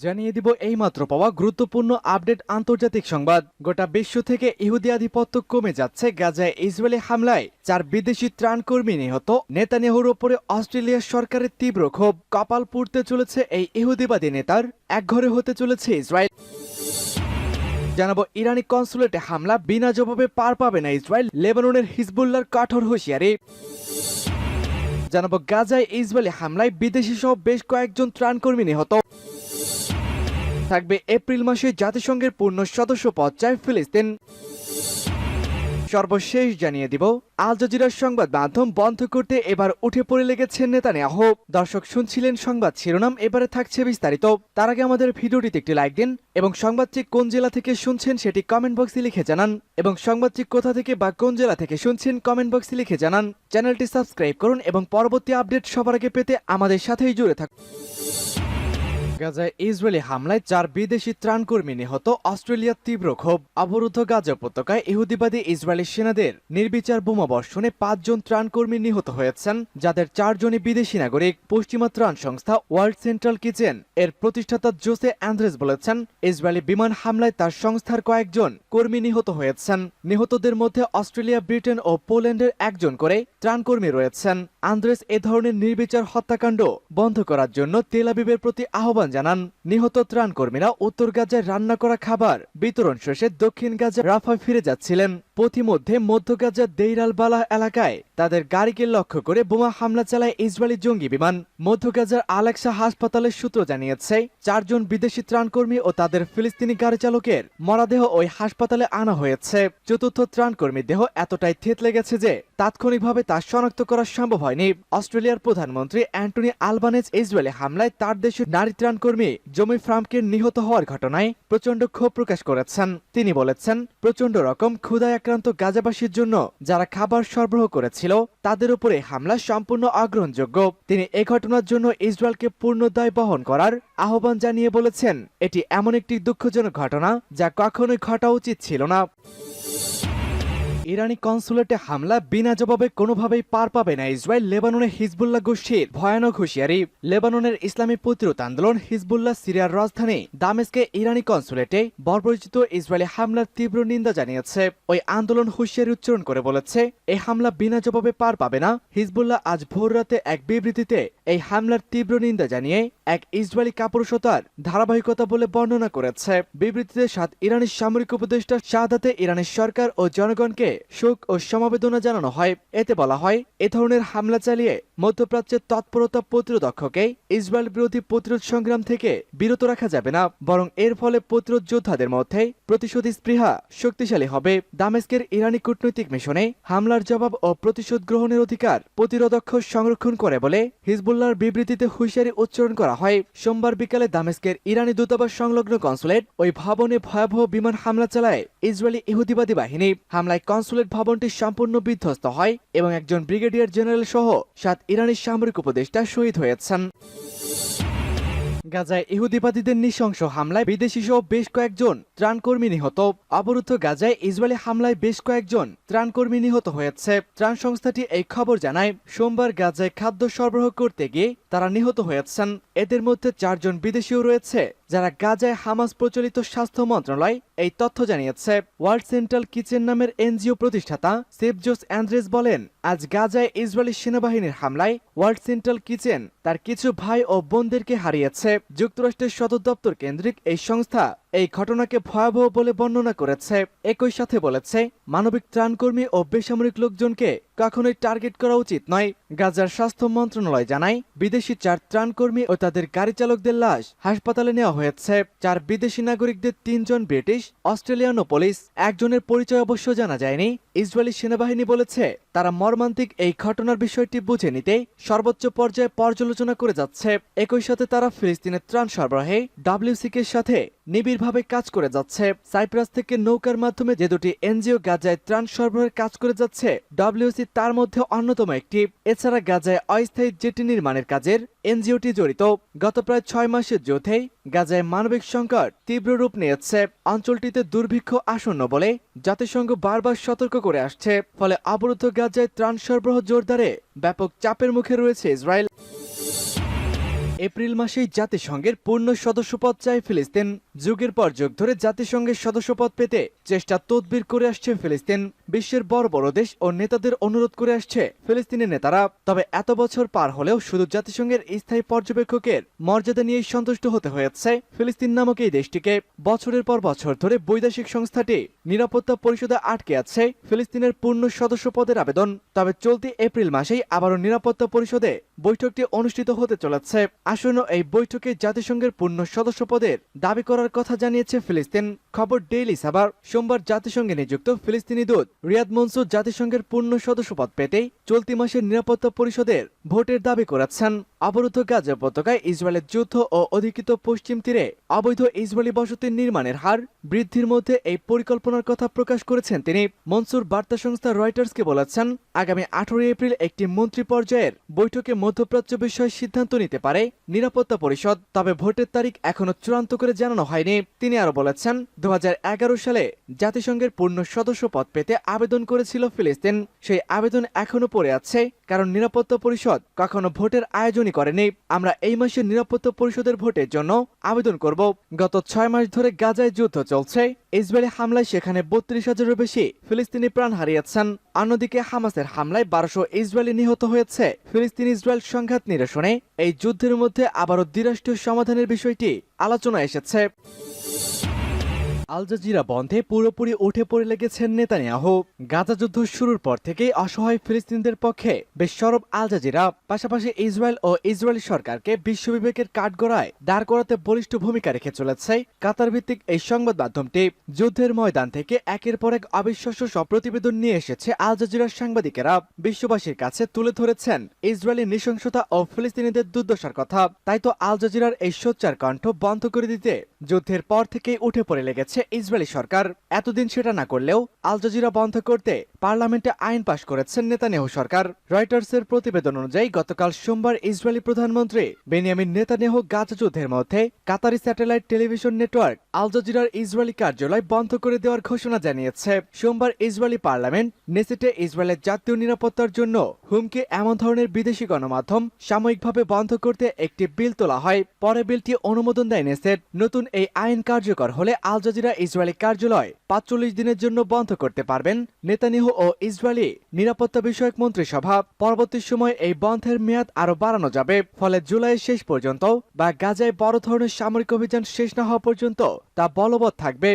জানিয়ে দিব এইমাত্র পাওয়া গুরুত্বপূর্ণ আপডেট আন্তর্জাতিক সংবাদ। গোটা বিশ্ব থেকে ইহুদি আধিপত্য কমে যাচ্ছে। গাজায় ইসরায়েলি হামলায় 4 বিদেশি ত্রাণকর্মী নিহত। নেতানিয়াহুর ওপরে অস্ট্রেলিয়া সরকারের তীব্র ক্ষোভ। কপাল পুড়তে চলেছে এই ইহুদিবাদী নেতার, একঘরে হতে চলেছে ইসরায়েল। জানাবো ইরানি কনসুলেটে হামলা, বিনা জবাবে পার পাবে না ইসরায়েল। লেবাননের হিজবুল্লাহর কঠোর হুঁশিয়ারি। জানাবো গাজায় ইসরায়েলি হামলায় বিদেশি সহ বেশ কয়েকজন ত্রাণকর্মী নিহত। থাকবে এপ্রিল মাসে জাতিসংঘের পূর্ণ সদস্য পদ চায় ফিলিস্তিন। সর্বশেষ জানিয়ে দিব আল জাজিরার সংবাদ মাধ্যম বন্ধ করতে এবার উঠে পড়ে লেগেছেন নেতানিয়াহু। দর্শক শুনছিলেন সংবাদ শিরোনাম, এবারে থাকছে বিস্তারিত। তার আগে আমাদের ভিডিওটিতে একটি লাইক দিন এবং সংবাদটি কোন জেলা থেকে শুনছেন সেটি কমেন্ট বক্সে লিখে জানান। এবং সংবাদটি কোথা থেকে বা কোন জেলা থেকে শুনছেন কমেন্ট বক্সে লিখে জানান। চ্যানেলটি সাবস্ক্রাইব করুন এবং পরবর্তী আপডেট সবার আগে পেতে আমাদের সাথেই জুড়ে থাকুন। গাজায় ইসরায়েলি হামলায় 4 বিদেশি ত্রাণকর্মী নিহত। অস্ট্রেলিয়ার তীব্র ক্ষোভ। অবরুদ্ধ গাজা উপত্যকায় ইহুদিবাদী ইসরায়েলি সেনাদের নির্বিচার বোমাবর্ষণে 5 জন ত্রাণকর্মী নিহত হয়েছেন, যাদের 4 জনই বিদেশি নাগরিক। পশ্চিমা ত্রাণ সংস্থা ওয়ার্ল্ড সেন্ট্রাল কিচেন এর প্রতিষ্ঠাতা জোসে অ্যান্দ্রেস বলেছেন, ইসরায়েলি বিমান হামলায় তার সংস্থার কয়েকজন কর্মী নিহত হয়েছেন। নিহতদের মধ্যে অস্ট্রেলিয়া, ব্রিটেন ও পোল্যান্ডের একজন করে ত্রাণকর্মী রয়েছেন। আন্দ্রেস এ ধরনের নির্বিচার হত্যাকাণ্ড বন্ধ করার জন্য তেল আবিবের প্রতি আহ্বান জানান। নিহত ত্রাণকর্মীরা উত্তর গাজায় রান্না করা খাবার বিতরণ শেষে দক্ষিণ গাজা রাফায় ফিরে যাচ্ছিলেন। পথিমধ্যে মধ্য গাজার দেইর আল বালাহ এলাকায় তাদের গাড়িকে লক্ষ্য করে বোমা হামলা চালায় ইসরায়েলি জঙ্গি বিমান। মধ্য গাজার আলেক্সা হাসপাতালের সূত্র জানিয়েছে, 4 জন বিদেশি ত্রাণকর্মী ও তাদের ফিলিস্তিনি গাড়ি চালকের মরদেহ ওই হাসপাতালে আনা হয়েছে। চতুর্থ ত্রাণকর্মীর দেহ এতটাই থেতলে গেছে যে তাৎক্ষণিকভাবে তা শনাক্ত করা সম্ভব হয়নি। অস্ট্রেলিয়ার প্রধানমন্ত্রী অ্যান্টনি আলবানেজ ইসরায়েলি হামলায় তার দেশের নারী ত্রাণকর্মী জমি ফ্রামকে নিহত হওয়ার ঘটনায় প্রচণ্ড ক্ষোভ প্রকাশ করেছেন। তিনি বলেছেন, প্রচণ্ড রকম ক্ষুধায় আক্রান্ত গাজাবাসীর জন্য যারা খাবার সরবরাহ করেছিল তাদের উপরে হামলা সম্পূর্ণ অগ্রহণযোগ্য। তিনি এ ঘটনার জন্য ইসরায়েলকে পূর্ণ দায় বহন করার আহ্বান জানিয়ে বলেছেন, এটি এমন একটি দুঃখজনক ঘটনা যা কখনোই ঘটা উচিত ছিল না। ইরানি কনসুলেটে হামলা, বিনা জবাবে কোনোভাবেই পার পাবে না ইসরায়েল। লেবাননের হিজবুল্লাহ গোষ্ঠীর ভয়ানক হুঁশিয়ারি। লেবাননের ইসলামী প্রতিরোধ আন্দোলন হিজবুল্লাহ সিরিয়ার রাজধানী দামেস্কে ইরানি কনসুলেটে বর্বরোচিত ইসরায়েলি হামলার তীব্র নিন্দা জানিয়েছে। ওই আন্দোলন হুঁশিয়ারি উচ্চারণ করে বলেছে, এই হামলা বিনা জবাবে পার পাবে না। হিজবুল্লাহ আজ ভোর রাতে এক বিবৃতিতে এই হামলার তীব্র নিন্দা জানিয়ে এক ইসরায়েলি কাপুরুষতার ধারাবাহিকতা বলে বর্ণনা করেছে। বিবৃতিতে 7 ইরানি সামরিক উপদেষ্টা শাহাদাতে ইরানের সরকার ও জনগণকে শোক ও সমবেদনা জানানো হয়। এতে বলা হয়, এ ধরনের হামলা চালিয়ে মধ্যপ্রাচ্যের তৎপরতা প্রতিরোধকে ইসরায়েল বিরোধী প্রতিরোধ সংগ্রাম থেকে বিরত রাখা যাবে না, বরং এর ফলে প্রতিরোধ যোদ্ধাদের মধ্যে প্রতিশোধী স্পৃহা শক্তিশালী হবে। দামেস্কের ইরানি কূটনৈতিক মিশনে হামলার জবাব ও প্রতিশোধ গ্রহণের অধিকার প্রতিরোধক্ষ সংরক্ষণ করে বলে হিজবুল্লাহর বিবৃতিতে হুঁশিয়ারি উচ্চারণ করা হয়। সোমবার বিকালে দামেস্কের ইরানি দূতাবাস সংলগ্ন কনসুলেট ওই ভবনে ভয়াবহ বিমান হামলা চালায় ইসরায়েলি ইহুদিবাদী বাহিনী। হামলায় কনসুলেট ভবনটি সম্পূর্ণ বিধ্বস্ত হয় এবং একজন ব্রিগেডিয়ার জেনারেল সহ 7 ইরানি সামরিক উপদেষ্টা শহীদ হয়েছেন। গাজায় ইহুদিবাদীদের নৃশংস হামলায় বিদেশি সহ বেশ কয়েকজন ত্রাণকর্মী নিহত। অবরুদ্ধ গাজায় ইসরায়েলি হামলায় বেশ কয়েকজন ত্রাণকর্মী নিহত হয়েছে। ত্রাণ সংস্থাটি এই খবর জানায়, সোমবার গাজায় খাদ্য সরবরাহ করতে গিয়ে তারা নিহত হয়েছেন। এদের মধ্যে 4 জন বিদেশিও রয়েছে, যারা গাজায় হামাস প্রচলিত স্বাস্থ্য মন্ত্রণালয় এই তথ্য জানিয়েছে। ওয়ার্ল্ড সেন্ট্রাল কিচেন নামের এনজিও প্রতিষ্ঠাতা সেফ জোস অ্যান্দ্রেস বলেন, আজ গাজায় ইসরায়েলি সেনাবাহিনীর হামলায় ওয়ার্ল্ড সেন্ট্রাল কিচেন তার কিছু ভাই ও বোনদেরকে হারিয়েছে। যুক্তরাষ্ট্রের সদর দপ্তর কেন্দ্রিক এই সংস্থা এই ঘটনাকে ভয়াবহ বলে বর্ণনা করেছে। একই সাথে বলেছে, মানবিক ত্রাণকর্মী ও বেসামরিক লোকজনকে কখনোই টার্গেট করা উচিত নয়। গাজার স্বাস্থ্য মন্ত্রণালয় জানায়, বিদেশি 4 ত্রাণকর্মী ও তাদের গাড়ি চালকদের লাশ হাসপাতালে নেওয়া হয়েছে। 4 বিদেশি নাগরিকদের 3 জন ব্রিটিশ, অস্ট্রেলিয়ান ও পুলিশ। একজনের পরিচয় অবশ্য জানা যায়নি। ইসরায়েলি সেনাবাহিনী বলেছে, তারা মর্মান্তিক এই ঘটনার বিষয়টি বুঝে নিতে সর্বোচ্চ পর্যায়ে পর্যালোচনা করে যাচ্ছে। একই সাথে তারা ফিলিস্তিনের ত্রাণ সরবরাহে WCK-র সাথে নিবিড়ভাবে কাজ করে যাচ্ছে। সাইপ্রাস থেকে নৌকার মাধ্যমে যে 2টি এনজিও গাজায় ত্রাণ সরবরাহের কাজ করে যাচ্ছে, WC তার মধ্যে অন্যতম একটি। এছাড়া গাজায় অস্থায়ী জেটি নির্মাণের কাজের এনজিওটি জড়িত। গত প্রায় 6 মাসের যুদ্ধে গাজায় মানবিক সংকট তীব্র রূপ নিয়েছে। অঞ্চলটিতে দুর্ভিক্ষ আসন্ন বলে জাতিসংঘ বারবার সতর্ক করে আসছে। ফলে অবরুদ্ধ গাজায় ত্রাণ সরবরাহ জোরদারে ব্যাপক চাপের মুখে রয়েছে ইসরায়েল। এপ্রিল মাসেই জাতিসংঘের পূর্ণ সদস্যপদ চায় ফিলিস্তিন। যুগের পর যুগ ধরে জাতিসংঘের সদস্যপদ পেতে চেষ্টা তদবির করে আসছে ফিলিস্তিন। বিশ্বের বড় বড় দেশ ও নেতাদের অনুরোধ করে আসছে ফিলিস্তিনের নেতারা। তবে এত বছর পার হলেও শুধু জাতিসংঘের স্থায়ী পর্যবেক্ষকের মর্যাদা নিয়েই সন্তুষ্ট হতে হয়েছে ফিলিস্তিন নামক এই দেশটিকে। বছরের পর বছর ধরে বৈদেশিক সংস্থাটি নিরাপত্তা পরিষদে আটকে আছে ফিলিস্তিনের পূর্ণ সদস্যপদের আবেদন। তবে চলতি এপ্রিল মাসেই আবারও নিরাপত্তা পরিষদে বৈঠকটি অনুষ্ঠিত হতে চলেছে। আসন্ন এই বৈঠকে জাতিসংঘের পূর্ণ সদস্যপদের দাবি করার কথা জানিয়েছে ফিলিস্তিন। খবর ডেইলি সাবার। সোমবার জাতিসংঘে নিযুক্ত ফিলিস্তিনি দূত রিয়াদ মনসুর জাতিসংঘের পূর্ণ সদস্যপদ পেতেই চলতি মাসের নিরাপত্তা পরিষদের ভোটের দাবি করেছেন। অবরুদ্ধ গাজা উপত্যকায় ইসরায়েলের যুদ্ধ ও অধিকৃত পশ্চিম তীরে অবৈধ ইসরায়েলি বসতি নির্মাণের হার বৃদ্ধির মধ্যে এই পরিকল্পনার কথা প্রকাশ করেছেন তিনি। মনসুর বার্তা সংস্থা রয়টার্সকে বলেছেন, আগামী 18 এপ্রিল একটি মন্ত্রী পর্যায়ের বৈঠকে মধ্যপ্রাচ্য বিষয়ে সিদ্ধান্ত নিতে পারে নিরাপত্তা পরিষদ। তবে ভোটের তারিখ এখনো চূড়ান্ত করে জানানো হয়নি। তিনি আরো বলেছেন, 2011 সালে জাতিসংঘের পূর্ণ সদস্য পদ পেতে আবেদন করেছিল ফিলিস্তিন। সেই আবেদন এখনো পড়ে আছে, কারণ নিরাপত্তা পরিষদ কখনো ভোটের আয়োজনই করেনি। আমরা এই মাসে নিরাপত্তা পরিষদের ভোটের জন্য আবেদন করব। গত 6 মাস ধরে গাজায় যুদ্ধ চলছে। ইসরায়েলি হামলায় সেখানে 32,000-এরও বেশি ফিলিস্তিনি প্রাণ হারিয়েছেন। অন্যদিকে হামাসের হামলায় 1200 ইসরায়েলি নিহত হয়েছে। ফিলিস্তিন ইসরায়েল সংঘাত নিরসনে এই যুদ্ধের মধ্যে আবারও দ্বিরাষ্ট্রীয় সমাধানের বিষয়টি আলোচনা এসেছে। আল জাজিরা বন্ধে পুরোপুরি উঠে পড়ে লেগেছেন নেতানিয়াহু। গাজা যুদ্ধ শুরুর পর থেকেই অসহায় ফিলিস্তিনিদের পক্ষে বেশ সরব আল জাজিরা। পাশাপাশি ইসরায়েল ও ইসরায়েলি সরকারকে বিশ্ববিবেকের কাঠগড়ায় দাঁড় করাতে বলিষ্ঠ ভূমিকা রেখে চলেছে কাতার ভিত্তিক এই সংবাদ মাধ্যমটি। যুদ্ধের ময়দান থেকে একের পর এক অবিশ্বাস্য সব প্রতিবেদন নিয়ে এসেছে আল জাজিরার সাংবাদিকেরা। বিশ্ববাসীর কাছে তুলে ধরেছেন ইসরায়েলি নৃশংসতা ও ফিলিস্তিনিদের দুর্দশার কথা। তাই তো আল জাজিরার এই সোচ্চার কণ্ঠ বন্ধ করে দিতে যুদ্ধের পর থেকেই উঠে পড়ে লেগেছে ইসরায়েলি সরকার। এতদিন সেটা না করলেও আল জাজিরা বন্ধ করতে পার্লামেন্টে আইন পাশ করেছেন নেতানিয়াহু সরকার। রয়টার্সের প্রতিবেদন অনুযায়ী গতকাল সোমবার ইসরায়েলি প্রধানমন্ত্রী বেনিয়ামিন নেতানিয়াহু গাজা যুদ্ধের মধ্যে কাতারি স্যাটেলাইট টেলিভিশন নেটওয়ার্ক আল জাজিরার ইসরায়েলি কার্যালয় বন্ধ করে দেওয়ার ঘোষণা জানিয়েছে। সোমবার ইসরায়েলি পার্লামেন্ট নেসেটে ইসরায়েলের জাতীয় নিরাপত্তার জন্য হুমকি এমন ধরনের বিদেশি গণমাধ্যম সাময়িকভাবে বন্ধ করতে একটি বিল তোলা হয়। পরে বিলটি অনুমোদন দেয় নেসেট। নতুন এই আইন কার্যকর হলে আল জাজিরা ইসরায়েলি কার্যালয় 45 দিনের জন্য বন্ধ করতে পারবেন নেতানিয়াহু ও ইসরায়েলি নিরাপত্তা বিষয়ক মন্ত্রিসভা। পরবর্তী সময় এই বন্ধের মেয়াদ আরো বাড়ানো যাবে। ফলে জুলাইয়ের শেষ পর্যন্ত বা গাজায় বড় ধরনের সামরিক অভিযান শেষ না হওয়া পর্যন্ত তা বলবৎ থাকবে।